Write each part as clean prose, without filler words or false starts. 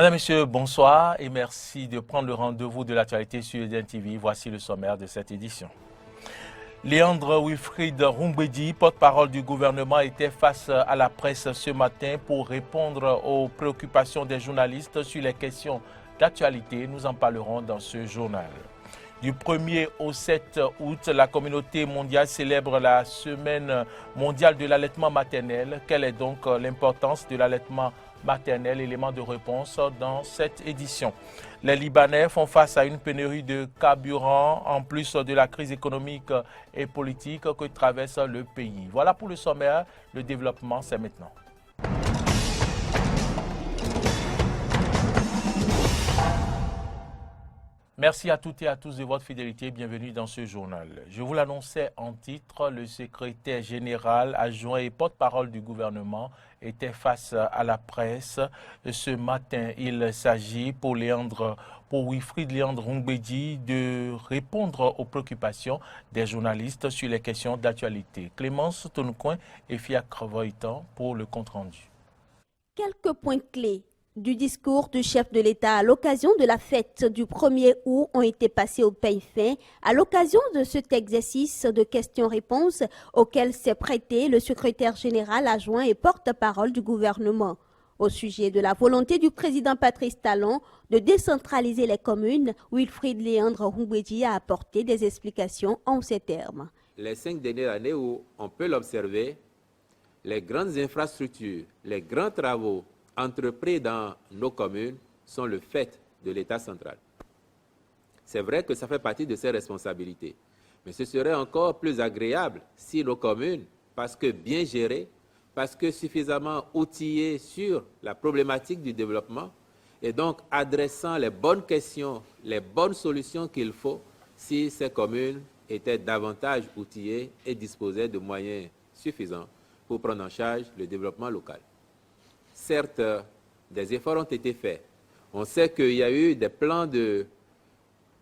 Madame, Monsieur, bonsoir et merci de prendre le rendez-vous de l'actualité sur EDN TV. Voici le sommaire de cette édition. Léandre Wilfried Rumbedi, porte-parole du gouvernement, était face à la presse ce matin pour répondre aux préoccupations des journalistes sur les questions d'actualité. Nous en parlerons dans ce journal. Du 1er au 7 août, la communauté mondiale célèbre la semaine mondiale de l'allaitement maternel. Quelle est donc l'importance de l'allaitement maternel, élément de réponse dans cette édition? Les Libanais font face à une pénurie de carburant en plus de la crise économique et politique que traverse le pays. Voilà pour le sommaire. Le développement, c'est maintenant. Merci à toutes et à tous de votre fidélité. Bienvenue dans ce journal. Je vous l'annonçais en titre, le secrétaire général adjoint et porte-parole du gouvernement était face à la presse. Ce matin, il s'agit pour Wilfried Léandre Rumbedi de répondre aux préoccupations des journalistes sur les questions d'actualité. Clémence Tonoucoin et Fiacre Voitan pour le compte-rendu. Quelques points clés du discours du chef de l'État à l'occasion de la fête du 1er août ont été passés au peigne fin à l'occasion de cet exercice de questions-réponses auquel s'est prêté le secrétaire général adjoint et porte-parole du gouvernement. Au sujet de la volonté du président Patrice Talon de décentraliser les communes, Wilfried Léandre Rumbedi a apporté des explications en ces termes. Les 5 dernières années où on peut l'observer, les grandes infrastructures, les grands travaux entrepris dans nos communes sont le fait de l'État central. C'est vrai que ça fait partie de ses responsabilités, mais ce serait encore plus agréable si nos communes, parce que bien gérées, parce que suffisamment outillées sur la problématique du développement, et donc adressant les bonnes questions, les bonnes solutions qu'il faut, si ces communes étaient davantage outillées et disposaient de moyens suffisants pour prendre en charge le développement local. Certes, des efforts ont été faits. On sait qu'il y a eu des plans de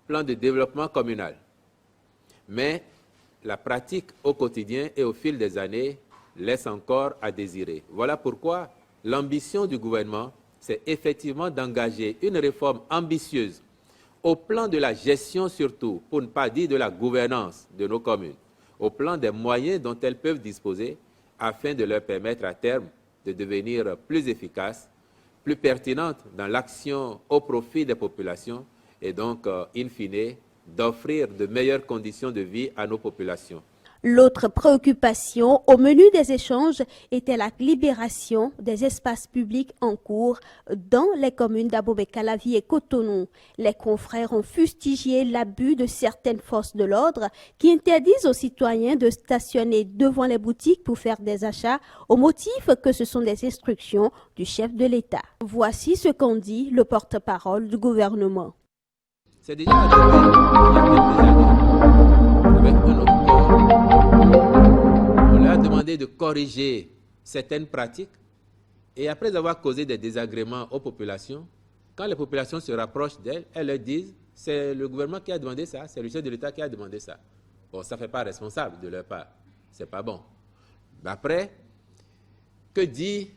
développement communal. Mais la pratique au quotidien et au fil des années laisse encore à désirer. Voilà pourquoi l'ambition du gouvernement, c'est effectivement d'engager une réforme ambitieuse au plan de la gestion surtout, pour ne pas dire de la gouvernance de nos communes, au plan des moyens dont elles peuvent disposer afin de leur permettre à terme de devenir plus efficaces, plus pertinentes dans l'action au profit des populations et donc, in fine, d'offrir de meilleures conditions de vie à nos populations. L'autre préoccupation au menu des échanges était la libération des espaces publics en cours dans les communes d'Abomey-Calavi et Cotonou. Les confrères ont fustigé l'abus de certaines forces de l'ordre qui interdisent aux citoyens de stationner devant les boutiques pour faire des achats au motif que ce sont des instructions du chef de l'État. Voici ce qu'en dit le porte-parole du gouvernement. C'est déjà arrivé il y a quelques années avec un autre corps. On leur a demandé de corriger certaines pratiques et après avoir causé des désagréments aux populations, quand les populations se rapprochent d'elles, elles leur disent c'est le gouvernement qui a demandé ça, c'est le chef de l'État qui a demandé ça. Bon, ça ne fait pas responsable de leur part, c'est pas bon. Mais après, que dit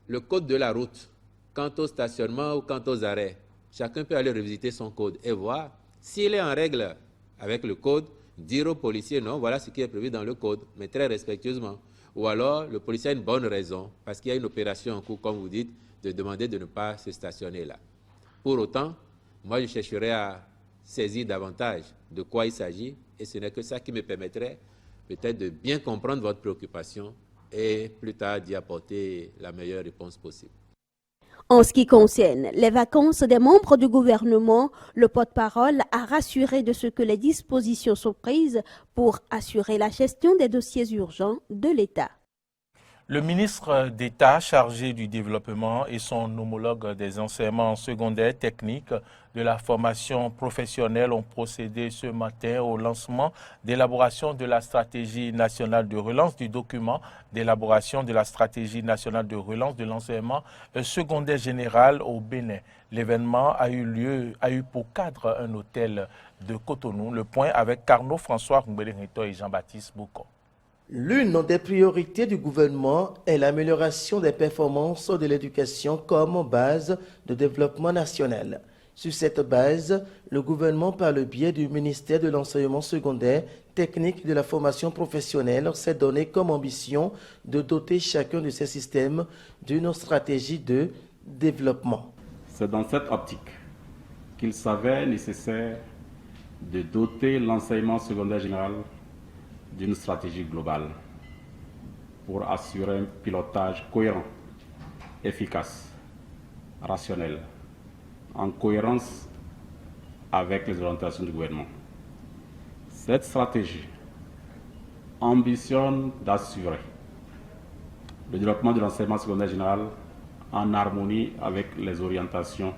le code de la route quant au stationnement ou quant aux arrêts? Chacun peut aller revisiter son code et voir s'il est en règle avec le code, dire au policier non, voilà ce qui est prévu dans le code, mais très respectueusement. Ou alors, le policier a une bonne raison, parce qu'il y a une opération en cours, comme vous dites, de demander de ne pas se stationner là. Pour autant, moi, je chercherai à saisir davantage de quoi il s'agit, et ce n'est que ça qui me permettrait peut-être de bien comprendre votre préoccupation et plus tard d'y apporter la meilleure réponse possible. En ce qui concerne les vacances des membres du gouvernement, le porte-parole a rassuré de ce que les dispositions sont prises pour assurer la gestion des dossiers urgents de l'État. Le ministre d'État chargé du développement et son homologue des enseignements secondaires techniques de la formation professionnelle ont procédé ce matin au lancement d'élaboration de la stratégie nationale de relance, du document d'élaboration de la stratégie nationale de relance de l'enseignement secondaire général au Bénin. L'événement a eu pour cadre un hôtel de Cotonou. Le point avec Carnot François Rumbedi et Jean-Baptiste Boucon. L'une des priorités du gouvernement est l'amélioration des performances de l'éducation comme base de développement national. Sur cette base, le gouvernement, par le biais du ministère de l'enseignement secondaire, technique et de la formation professionnelle, s'est donné comme ambition de doter chacun de ces systèmes d'une stratégie de développement. C'est dans cette optique qu'il s'avère nécessaire de doter l'enseignement secondaire général d'une stratégie globale pour assurer un pilotage cohérent, efficace, rationnel, en cohérence avec les orientations du gouvernement. Cette stratégie ambitionne d'assurer le développement de l'enseignement secondaire général en harmonie avec les orientations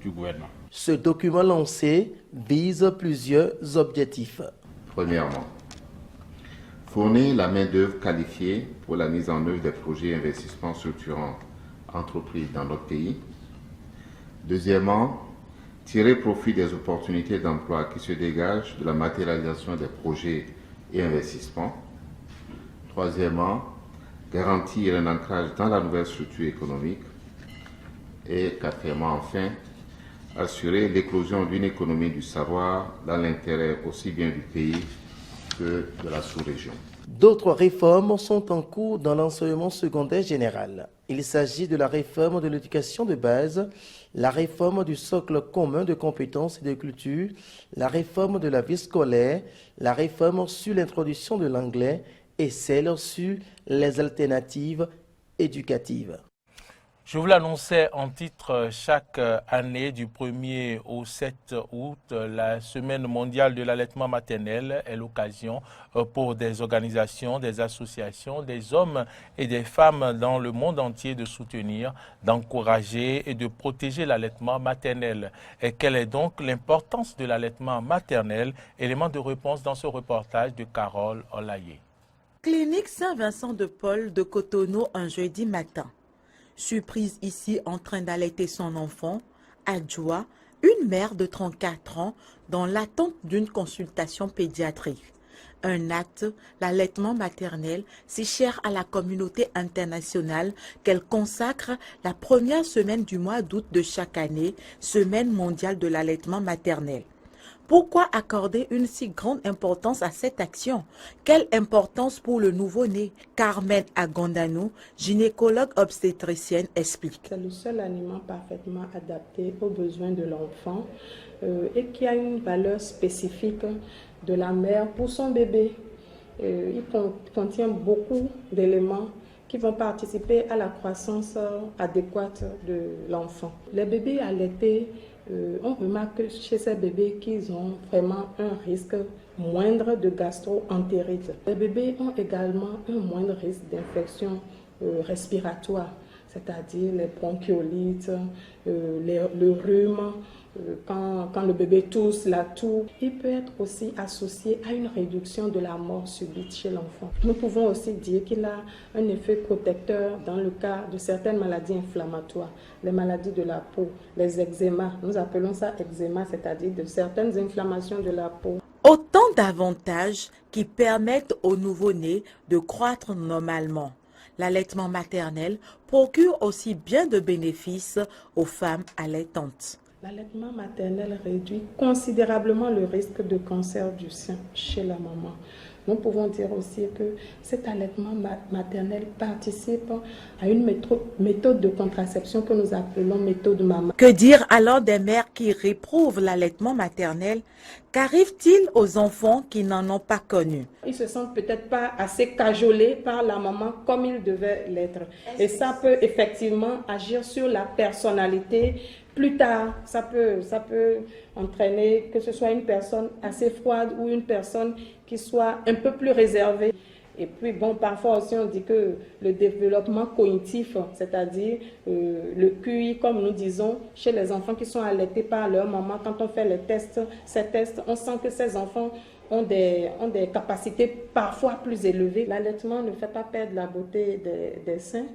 du gouvernement. Ce document lancé vise plusieurs objectifs. Premièrement, fournir la main-d'œuvre qualifiée pour la mise en œuvre des projets d'investissement structurants entreprises dans notre pays. Deuxièmement, tirer profit des opportunités d'emploi qui se dégagent de la matérialisation des projets et investissements. Troisièmement, garantir un ancrage dans la nouvelle structure économique. Et quatrièmement, enfin, assurer l'éclosion d'une économie du savoir dans l'intérêt aussi bien du pays que de la sous-région. D'autres réformes sont en cours dans l'enseignement secondaire général. Il s'agit de la réforme de l'éducation de base, la réforme du socle commun de compétences et de culture, la réforme de la vie scolaire, la réforme sur l'introduction de l'anglais et celle sur les alternatives éducatives. Je vous l'annonçais en titre, chaque année du 1er au 7 août, la Semaine mondiale de l'allaitement maternel est l'occasion pour des organisations, des associations, des hommes et des femmes dans le monde entier de soutenir, d'encourager et de protéger l'allaitement maternel. Et quelle est donc l'importance de l'allaitement maternel? Élément de réponse dans ce reportage de Carole Olaye. Clinique Saint-Vincent-de-Paul de Cotonou un jeudi matin. Surprise ici en train d'allaiter son enfant, Adjoa, une mère de 34 ans, dans l'attente d'une consultation pédiatrique. Un acte, l'allaitement maternel, si cher à la communauté internationale qu'elle consacre la première semaine du mois d'août de chaque année, Semaine mondiale de l'allaitement maternel. Pourquoi accorder une si grande importance à cette action? Quelle importance pour le nouveau-né? Carmen Agondanou, gynécologue obstétricienne, explique. C'est le seul aliment parfaitement adapté aux besoins de l'enfant et qui a une valeur spécifique de la mère pour son bébé. Il contient beaucoup d'éléments qui vont participer à la croissance adéquate de l'enfant. Les bébés allaités, on remarque chez ces bébés qu'ils ont vraiment un risque moindre de gastro-entérite. Les bébés ont également un moindre risque d'infection respiratoire, c'est-à-dire les bronchiolites, le rhume. Quand le bébé tousse, la toux, il peut être aussi associé à une réduction de la mort subite chez l'enfant. Nous pouvons aussi dire qu'il a un effet protecteur dans le cas de certaines maladies inflammatoires, les maladies de la peau, les eczémas. Nous appelons ça eczéma, c'est-à-dire de certaines inflammations de la peau. Autant d'avantages qui permettent au nouveau-né de croître normalement. L'allaitement maternel procure aussi bien de bénéfices aux femmes allaitantes. L'allaitement maternel réduit considérablement le risque de cancer du sein chez la maman. Nous pouvons dire aussi que cet allaitement maternel participe à une méthode de contraception que nous appelons méthode maman. Que dire alors des mères qui réprouvent l'allaitement maternel? Qu'arrive-t-il aux enfants qui n'en ont pas connu? Ils se sentent peut-être pas assez cajolés par la maman comme ils devaient l'être. Et ça peut effectivement agir sur la personnalité. Plus tard, ça peut entraîner que ce soit une personne assez froide ou une personne qui soit un peu plus réservée. Et puis, bon, parfois aussi, on dit que le développement cognitif, c'est-à-dire le QI, comme nous disons, chez les enfants qui sont allaités par leur maman, quand on fait ces tests, on sent que ces enfants ont des capacités parfois plus élevées. L'allaitement ne fait pas perdre la beauté des seins,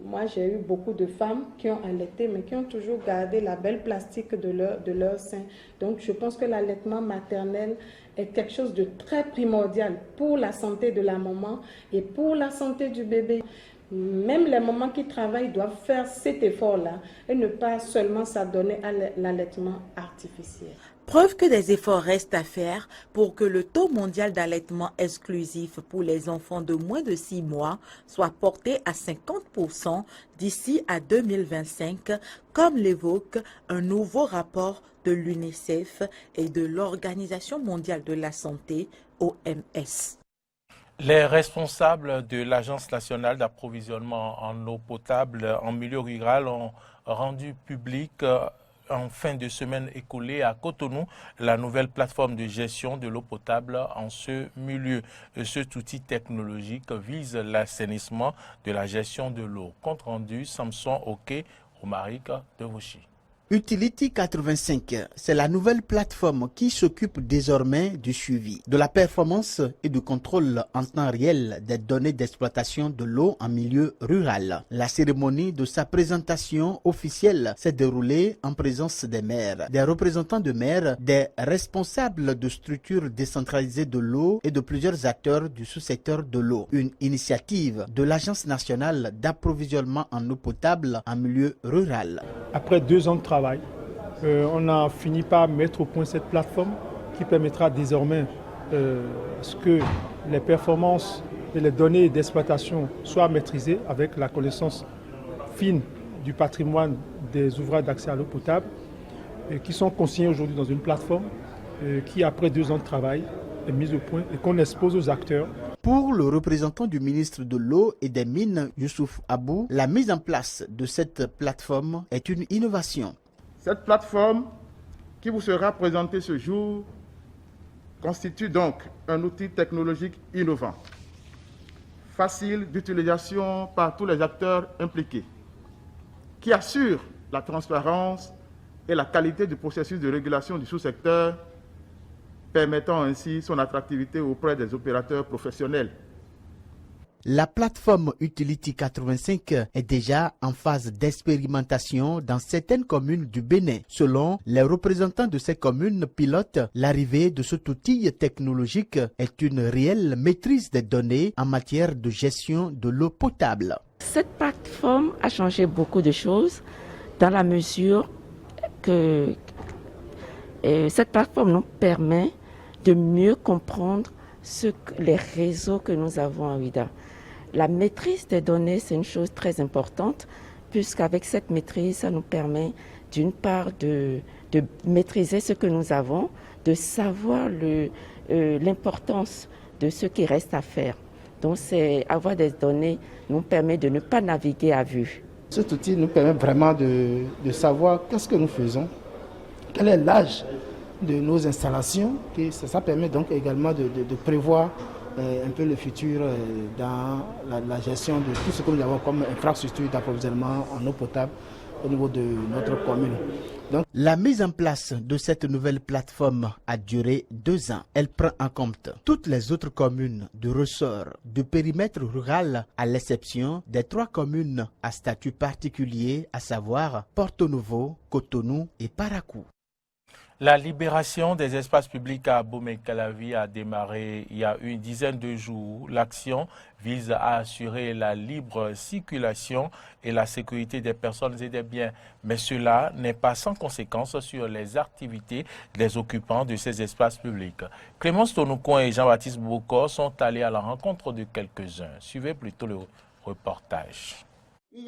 Moi, j'ai eu beaucoup de femmes qui ont allaité, mais qui ont toujours gardé la belle plastique de leur sein. Donc, je pense que l'allaitement maternel est quelque chose de très primordial pour la santé de la maman et pour la santé du bébé. Même les mamans qui travaillent doivent faire cet effort-là et ne pas seulement s'adonner à l'allaitement artificiel. Preuve que des efforts restent à faire pour que le taux mondial d'allaitement exclusif pour les enfants de moins de 6 mois soit porté à 50% d'ici à 2025, comme l'évoque un nouveau rapport de l'UNICEF et de l'Organisation mondiale de la santé, OMS. Les responsables de l'Agence nationale d'approvisionnement en eau potable en milieu rural ont rendu public en fin de semaine écoulée à Cotonou la nouvelle plateforme de gestion de l'eau potable en ce milieu. Cet outil technologique vise l'assainissement de la gestion de l'eau. Compte rendu Samson Oké, Romaric de Vauchy. Utility 85, c'est la nouvelle plateforme qui s'occupe désormais du suivi, de la performance et du contrôle en temps réel des données d'exploitation de l'eau en milieu rural. La cérémonie de sa présentation officielle s'est déroulée en présence des maires, des représentants de maires, des responsables de structures décentralisées de l'eau et de plusieurs acteurs du sous-secteur de l'eau. Une initiative de l'Agence nationale d'approvisionnement en eau potable en milieu rural. Après 2 ans de travail, on a fini par mettre au point cette plateforme qui permettra désormais que les performances et les données d'exploitation soient maîtrisées avec la connaissance fine du patrimoine des ouvrages d'accès à l'eau potable qui sont consignés aujourd'hui dans une plateforme qui, après 2 ans de travail, est mise au point et qu'on expose aux acteurs. Pour le représentant du ministre de l'Eau et des Mines, Youssouf Abou, la mise en place de cette plateforme est une innovation. Cette plateforme qui vous sera présentée ce jour constitue donc un outil technologique innovant, facile d'utilisation par tous les acteurs impliqués, qui assure la transparence et la qualité du processus de régulation du sous-secteur, permettant ainsi son attractivité auprès des opérateurs professionnels. La plateforme Utility 85 est déjà en phase d'expérimentation dans certaines communes du Bénin. Selon les représentants de ces communes pilotes, l'arrivée de cet outil technologique est une réelle maîtrise des données en matière de gestion de l'eau potable. Cette plateforme a changé beaucoup de choses dans la mesure que cette plateforme nous permet de mieux comprendre les réseaux que nous avons à Ouidah. La maîtrise des données, c'est une chose très importante, puisqu'avec cette maîtrise, ça nous permet d'une part de maîtriser ce que nous avons, de savoir l'importance de ce qui reste à faire. Donc, avoir des données nous permet de ne pas naviguer à vue. Cet outil nous permet vraiment de savoir qu'est-ce que nous faisons, quel est l'âge de nos installations. Et ça permet donc également de prévoir un peu le futur dans la gestion de tout ce que nous avons comme infrastructure d'approvisionnement en eau potable au niveau de notre commune. Donc, la mise en place de cette nouvelle plateforme a duré 2 ans. Elle prend en compte toutes les autres communes de ressort du périmètre rural, à l'exception des 3 communes à statut particulier, à savoir Porto Novo, Cotonou et Parakou. La libération des espaces publics à Abomey-Calavi a démarré il y a une dizaine de jours. L'action vise à assurer la libre circulation et la sécurité des personnes et des biens. Mais cela n'est pas sans conséquence sur les activités des occupants de ces espaces publics. Clémence Tonoukon et Jean-Baptiste Boucor sont allés à la rencontre de quelques-uns. Suivez plutôt le reportage.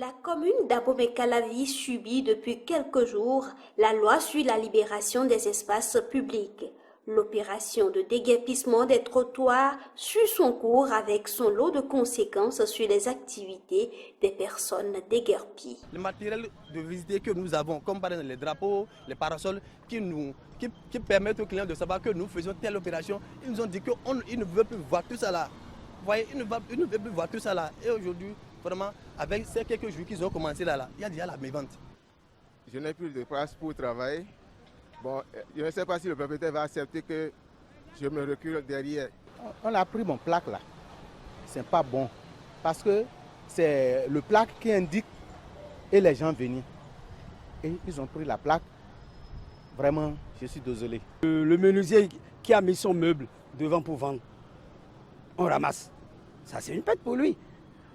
La commune d'Abomey-Calavi subit depuis quelques jours la loi sur la libération des espaces publics. L'opération de déguerpissement des trottoirs suit son cours avec son lot de conséquences sur les activités des personnes déguerpies. Le matériel de visite que nous avons, comme par exemple les drapeaux, les parasols, qui permettent aux clients de savoir que nous faisons telle opération, ils nous ont dit qu'ils ne veulent plus voir tout ça là. Vous voyez, ils ne veulent plus voir tout ça là. Et aujourd'hui, vraiment, avec ces quelques jours qu'ils ont commencé là, il y a déjà la mévente. Je n'ai plus de place pour travailler. Bon, je ne sais pas si le propriétaire va accepter que je me recule derrière. On a pris mon plaque là. C'est pas bon. Parce que c'est le plaque qui indique et les gens venaient. Et ils ont pris la plaque. Vraiment, je suis désolé. Le menuisier qui a mis son meuble devant pour vendre, on ramasse. Ça, c'est une pète pour lui.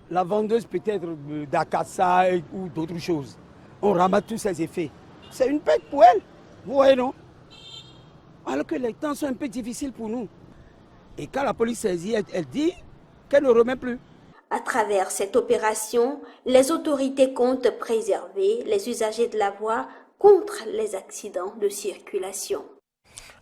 La vendeuse peut-être d'Akassa ou d'autres choses. On ramasse tous ses effets. C'est une pète pour elle. Vous voyez, non? Alors que les temps sont un peu difficiles pour nous. Et quand la police saisit, elle dit qu'elle ne remet plus. À travers cette opération, les autorités comptent préserver les usagers de la voie contre les accidents de circulation.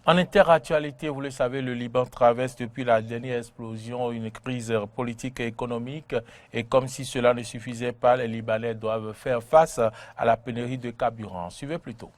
En interactualité, vous le savez, le Liban traverse depuis la dernière explosion une crise politique et économique. Et comme si cela ne suffisait pas, les Libanais doivent faire face à la pénurie de carburant. Suivez plutôt.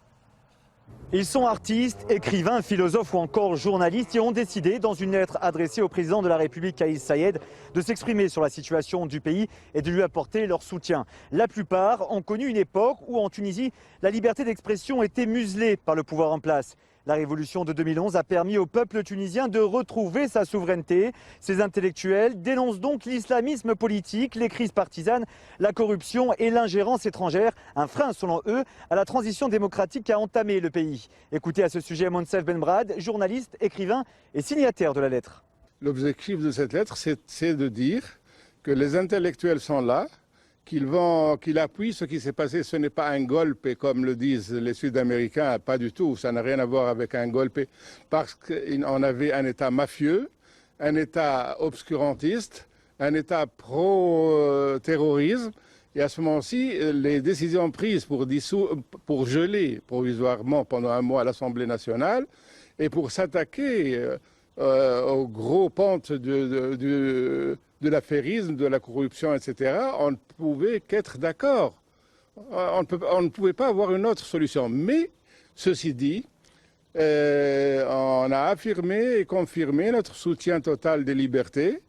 Ils sont artistes, écrivains, philosophes ou encore journalistes et ont décidé, dans une lettre adressée au président de la République, Kais Saied, de s'exprimer sur la situation du pays et de lui apporter leur soutien. La plupart ont connu une époque où, en Tunisie, la liberté d'expression était muselée par le pouvoir en place. La révolution de 2011 a permis au peuple tunisien de retrouver sa souveraineté. Ces intellectuels dénoncent donc l'islamisme politique, les crises partisanes, la corruption et l'ingérence étrangère, un frein selon eux à la transition démocratique qui a entamé le pays. Écoutez à ce sujet Monsef Benbrad, journaliste, écrivain et signataire de la lettre. L'objectif de cette lettre, c'est de dire que les intellectuels sont là, qu'il appuie ce qui s'est passé. Ce n'est pas un golpe, comme le disent les Sud-Américains, pas du tout. Ça n'a rien à voir avec un golpe, parce qu'on avait un État mafieux, un État obscurantiste, un État pro-terrorisme. Et à ce moment-ci, les décisions prises pour geler provisoirement pendant un mois l'Assemblée nationale et pour s'attaquer aux gros pentes de l'affairisme, de la corruption, etc., on ne pouvait qu'être d'accord. On ne pouvait pas avoir une autre solution. Mais, ceci dit, on a affirmé et confirmé notre soutien total des libertés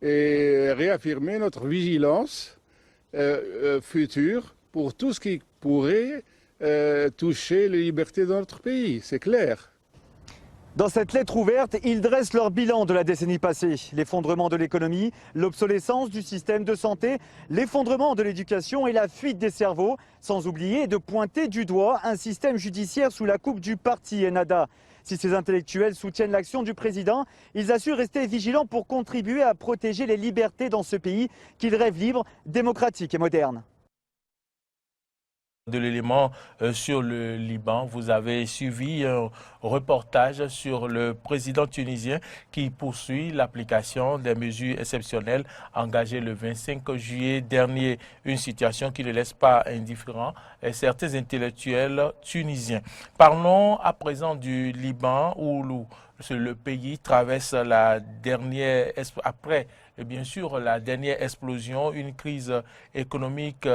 et réaffirmé notre vigilance future pour tout ce qui pourrait toucher les libertés de notre pays. C'est clair. Dans cette lettre ouverte, ils dressent leur bilan de la décennie passée. L'effondrement de l'économie, l'obsolescence du système de santé, l'effondrement de l'éducation et la fuite des cerveaux, sans oublier de pointer du doigt un système judiciaire sous la coupe du parti Ennahda. Si ces intellectuels soutiennent l'action du président, ils assurent rester vigilants pour contribuer à protéger les libertés dans ce pays qu'ils rêvent libre, démocratique et moderne. De l'élément sur le Liban, vous avez suivi un reportage sur le président tunisien qui poursuit l'application des mesures exceptionnelles engagées le 25 juillet dernier, une situation qui ne laisse pas indifférents certains intellectuels tunisiens. Parlons à présent du Liban où le pays traverse la dernière, après bien sûr la dernière explosion, une crise économique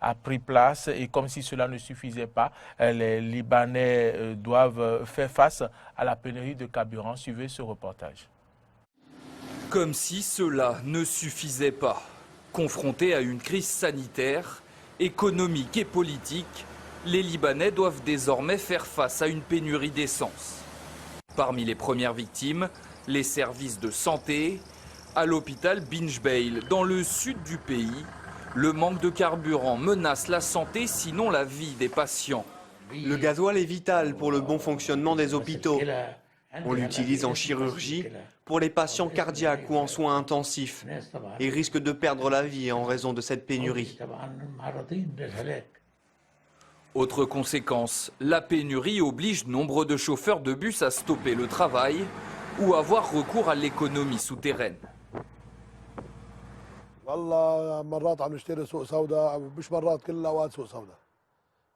a pris place et comme si cela ne suffisait pas, les Libanais doivent faire face à la pénurie de carburant. Suivez ce reportage. Comme si cela ne suffisait pas. Confrontés à une crise sanitaire, économique et politique, les Libanais doivent désormais faire face à une pénurie d'essence. Parmi les premières victimes, les services de santé. À l'hôpital Binjbeil, dans le sud du pays, le manque de carburant menace la santé, sinon la vie des patients. Le gasoil est vital pour le bon fonctionnement des hôpitaux. On l'utilise en chirurgie, pour les patients cardiaques ou en soins intensifs, et risque de perdre la vie en raison de cette pénurie. Autre conséquence, la pénurie oblige nombre de chauffeurs de bus à stopper le travail ou avoir recours à l'économie souterraine.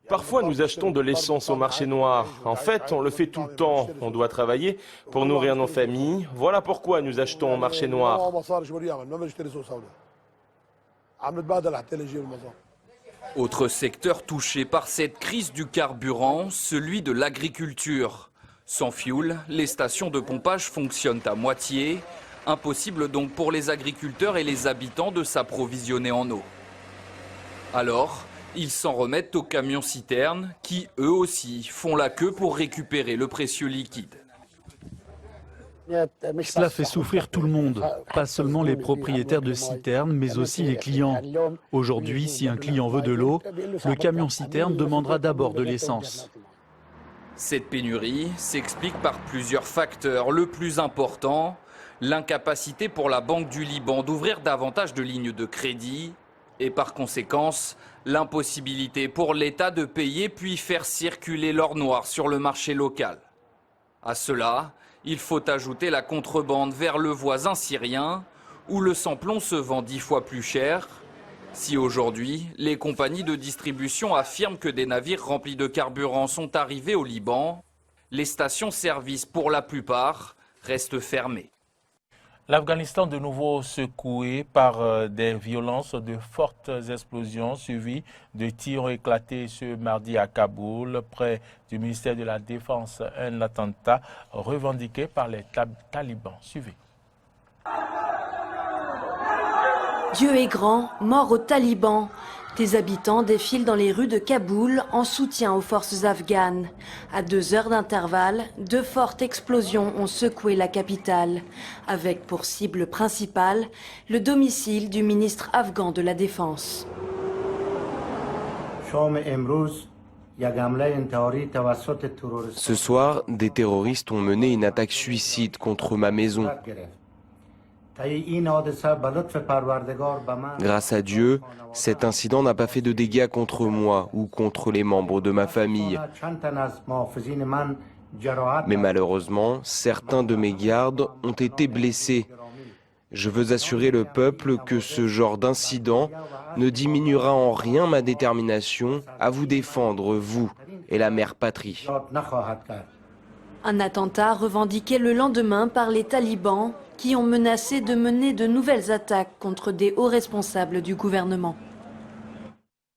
Parfois, nous achetons de l'essence au marché noir. En fait, on le fait tout le temps. On doit travailler pour nourrir nos familles. Voilà pourquoi nous achetons au marché noir. Autre secteur touché par cette crise du carburant, celui de l'agriculture. Sans fioul, les stations de pompage fonctionnent à moitié. Impossible donc pour les agriculteurs et les habitants de s'approvisionner en eau. Alors, ils s'en remettent aux camions-citernes qui, eux aussi, font la queue pour récupérer le précieux liquide. Cela fait souffrir tout le monde, pas seulement les propriétaires de citernes, mais aussi les clients. Aujourd'hui, si un client veut de l'eau, le camion-citerne demandera d'abord de l'essence. Cette pénurie s'explique par plusieurs facteurs. Le plus important, l'incapacité pour la Banque du Liban d'ouvrir davantage de lignes de crédit et par conséquence, l'impossibilité pour l'État de payer puis faire circuler l'or noir sur le marché local. À cela, il faut ajouter la contrebande vers le voisin syrien, où le sans-plomb se vend 10 fois plus cher. Si aujourd'hui, les compagnies de distribution affirment que des navires remplis de carburant sont arrivés au Liban, les stations-service, pour la plupart, restent fermées. L'Afghanistan de nouveau secoué par des violences, de fortes explosions suivies de tirs ont éclaté ce mardi à Kaboul, près du ministère de la Défense. Un attentat revendiqué par les talibans. Suivez. Dieu est grand, mort aux talibans. Des habitants défilent dans les rues de Kaboul en soutien aux forces afghanes. À 2 heures d'intervalle, 2 fortes explosions ont secoué la capitale, avec pour cible principale le domicile du ministre afghan de la Défense. Ce soir, des terroristes ont mené une attaque suicide contre ma maison. Grâce à Dieu, cet incident n'a pas fait de dégâts contre moi ou contre les membres de ma famille. Mais malheureusement, certains de mes gardes ont été blessés. Je veux assurer le peuple que ce genre d'incident ne diminuera en rien ma détermination à vous défendre, vous et la mère patrie. Un attentat revendiqué le lendemain par les talibans qui ont menacé de mener de nouvelles attaques contre des hauts responsables du gouvernement.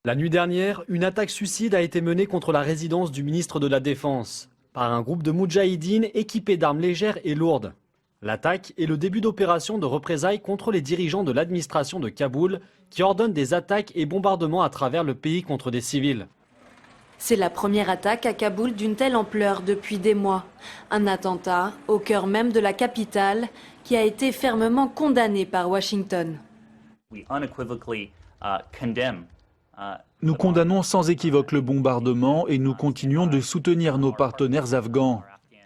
La nuit dernière, une attaque suicide a été menée contre la résidence du ministre de la Défense par un groupe de moudjahidines équipés d'armes légères et lourdes. L'attaque est le début d'opérations de représailles contre les dirigeants de l'administration de Kaboul qui ordonnent des attaques et bombardements à travers le pays contre des civils. C'est la première attaque à Kaboul d'une telle ampleur depuis des mois. Un attentat au cœur même de la capitale qui a été fermement condamné par Washington. Nous condamnons sans équivoque le bombardement et nous continuons de soutenir nos partenaires afghans.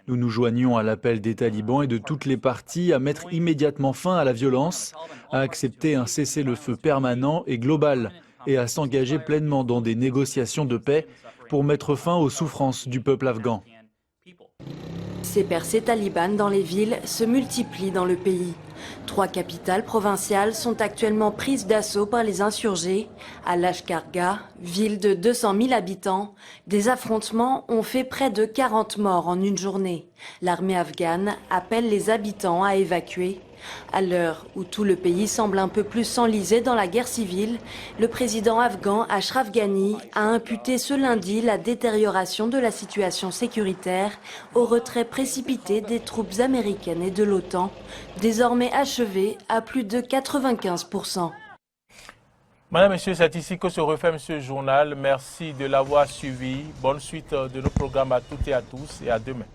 Nous nous joignons à l'appel des talibans et de toutes les parties à mettre immédiatement fin à la violence, à accepter un cessez-le-feu permanent et global et à s'engager pleinement dans des négociations de paix pour mettre fin aux souffrances du peuple afghan. Ces percées talibanes dans les villes se multiplient dans le pays. 3 capitales provinciales sont actuellement prises d'assaut par les insurgés. À Lashkargah, ville de 200 000 habitants, des affrontements ont fait près de 40 morts en une journée. L'armée afghane appelle les habitants à évacuer. À l'heure où tout le pays semble un peu plus s'enliser dans la guerre civile, le président afghan Ashraf Ghani a imputé ce lundi la détérioration de la situation sécuritaire au retrait précipité des troupes américaines et de l'OTAN, désormais achevé à plus de 95%. Madame, Monsieur, c'est ici que se referme ce journal. Merci de l'avoir suivi. Bonne suite de nos programmes à toutes et à tous et à demain.